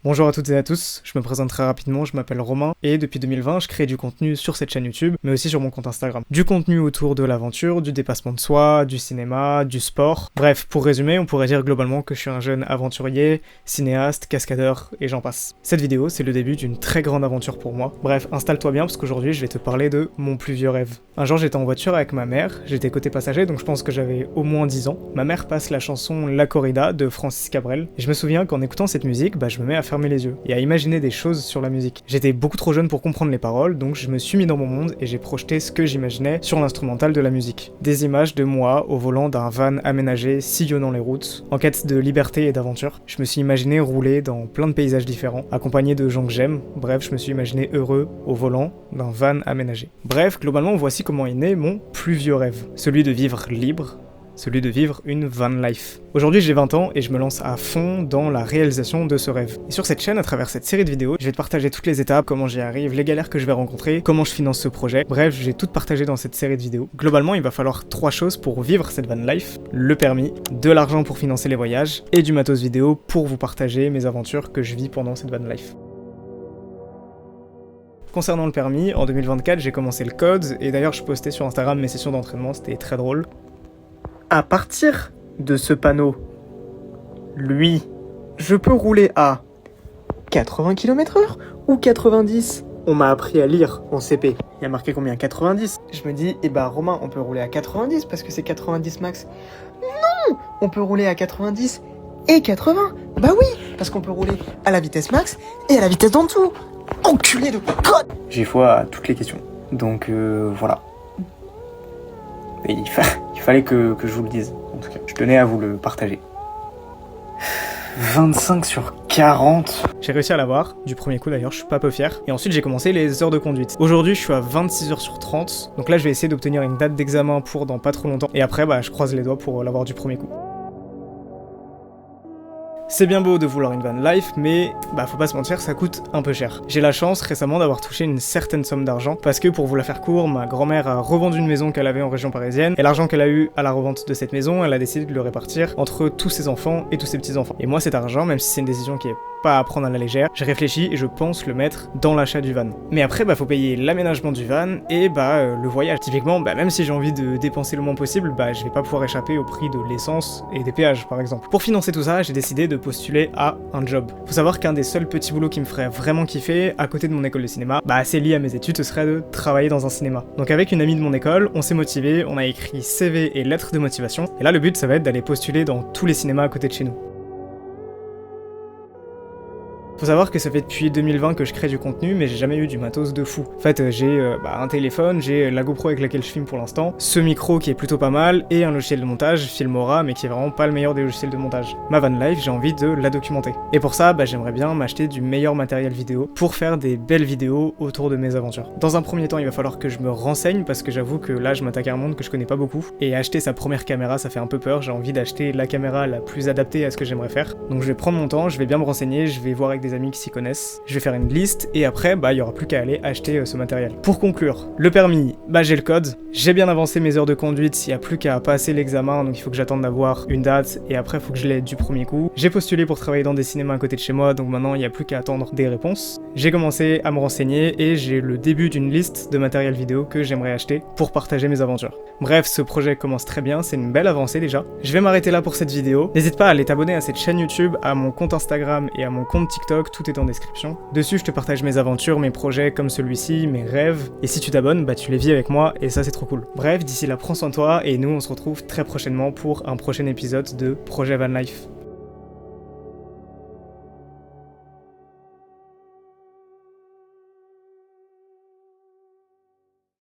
Bonjour à toutes et à tous, je me présente très rapidement, je m'appelle Romain et depuis 2020 je crée du contenu sur cette chaîne YouTube mais aussi sur mon compte Instagram. Du contenu autour de l'aventure, du dépassement de soi, du cinéma, du sport. Bref, pour résumer, on pourrait dire globalement que je suis un jeune aventurier, cinéaste, cascadeur et j'en passe. Cette vidéo c'est le début d'une très grande aventure pour moi. Bref, installe-toi bien parce qu'aujourd'hui je vais te parler de mon plus vieux rêve. Un jour j'étais en voiture avec ma mère, j'étais côté passager donc je pense que j'avais au moins 10 ans. Ma mère passe la chanson La Corrida de Francis Cabrel et je me souviens qu'en écoutant cette musique, je me mets à fermer les yeux et à imaginer des choses sur la musique. J'étais beaucoup trop jeune pour comprendre les paroles, donc je me suis mis dans mon monde et j'ai projeté ce que j'imaginais sur l'instrumental de la musique. Des images de moi au volant d'un van aménagé, sillonnant les routes, en quête de liberté et d'aventure. Je me suis imaginé rouler dans plein de paysages différents, accompagné de gens que j'aime. Bref, je me suis imaginé heureux au volant d'un van aménagé. Bref, globalement, voici comment est né mon plus vieux rêve. Celui de vivre libre, celui de vivre une van life. Aujourd'hui j'ai 20 ans et je me lance à fond dans la réalisation de ce rêve. Et sur cette chaîne, à travers cette série de vidéos, je vais te partager toutes les étapes, comment j'y arrive, les galères que je vais rencontrer, comment je finance ce projet. Bref, j'ai tout partagé dans cette série de vidéos. Globalement, il va falloir 3 choses pour vivre cette van life: le permis, de l'argent pour financer les voyages et du matos vidéo pour vous partager mes aventures que je vis pendant cette van life. Concernant le permis, en 2024, j'ai commencé le code et d'ailleurs je postais sur Instagram mes sessions d'entraînement, c'était très drôle. À partir de ce panneau, lui, je peux rouler à 80 km/h ou 90 ? On m'a appris à lire en CP. Il y a marqué combien ? 90. Je me dis, Romain, on peut rouler à 90 parce que c'est 90 max. Non ! On peut rouler à 90 et 80. Bah oui, parce qu'on peut rouler à la vitesse max et à la vitesse d'en dessous. Enculé de code ! J'ai foi à toutes les questions. Donc voilà. Et il fallait que je vous le dise, en tout cas. Je tenais à vous le partager. 25 sur 40. J'ai réussi à l'avoir, du premier coup d'ailleurs, je suis pas peu fier. Et ensuite j'ai commencé les heures de conduite. Aujourd'hui je suis à 26 heures sur 30. Donc là je vais essayer d'obtenir une date d'examen pour dans pas trop longtemps. Et après je croise les doigts pour l'avoir du premier coup. C'est bien beau de vouloir une van life, mais faut pas se mentir, ça coûte un peu cher. J'ai la chance récemment d'avoir touché une certaine somme d'argent, parce que pour vous la faire court, ma grand-mère a revendu une maison qu'elle avait en région parisienne, et l'argent qu'elle a eu à la revente de cette maison, elle a décidé de le répartir entre tous ses enfants et tous ses petits-enfants. Et moi cet argent, même si c'est une décision qui est pas à prendre à la légère, j'ai réfléchi et je pense le mettre dans l'achat du van. Mais après faut payer l'aménagement du van et le voyage. Typiquement, même si j'ai envie de dépenser le moins possible, je vais pas pouvoir échapper au prix de l'essence et des péages par exemple. Pour financer tout ça, j'ai décidé de postuler à un job. Faut savoir qu'un des seuls petits boulots qui me ferait vraiment kiffer à côté de mon école de cinéma, assez lié à mes études, ce serait de travailler dans un cinéma. Donc avec une amie de mon école, on s'est motivé, on a écrit CV et lettres de motivation, et là le but ça va être d'aller postuler dans tous les cinémas à côté de chez nous. Faut savoir que ça fait depuis 2020 que je crée du contenu, mais j'ai jamais eu du matos de fou. En fait, j'ai un téléphone, j'ai la GoPro avec laquelle je filme pour l'instant, ce micro qui est plutôt pas mal, et un logiciel de montage, Filmora, mais qui est vraiment pas le meilleur des logiciels de montage. Ma van life, j'ai envie de la documenter. Et pour ça, j'aimerais bien m'acheter du meilleur matériel vidéo pour faire des belles vidéos autour de mes aventures. Dans un premier temps, il va falloir que je me renseigne, parce que j'avoue que là, je m'attaque à un monde que je connais pas beaucoup, et acheter sa première caméra, ça fait un peu peur, j'ai envie d'acheter la caméra la plus adaptée à ce que j'aimerais faire. Donc je vais prendre mon temps, je vais bien me renseigner, je vais voir avec des amis qui s'y connaissent. Je vais faire une liste et après, il y aura plus qu'à aller acheter ce matériel. Pour conclure, le permis, j'ai le code. J'ai bien avancé mes heures de conduite, il n'y a plus qu'à passer l'examen, donc il faut que j'attende d'avoir une date et après, il faut que je l'aie du premier coup. J'ai postulé pour travailler dans des cinémas à côté de chez moi, donc maintenant, il n'y a plus qu'à attendre des réponses. J'ai commencé à me renseigner et j'ai le début d'une liste de matériel vidéo que j'aimerais acheter pour partager mes aventures. Bref, ce projet commence très bien, c'est une belle avancée déjà. Je vais m'arrêter là pour cette vidéo. N'hésite pas à aller t'abonner à cette chaîne YouTube, à mon compte Instagram et à mon compte TikTok, tout est en description. Dessus, je te partage mes aventures, mes projets comme celui-ci, mes rêves. Et si tu t'abonnes, tu les vis avec moi et ça c'est trop cool. Bref, d'ici là, prends soin de toi et nous on se retrouve très prochainement pour un prochain épisode de Projet Van Life.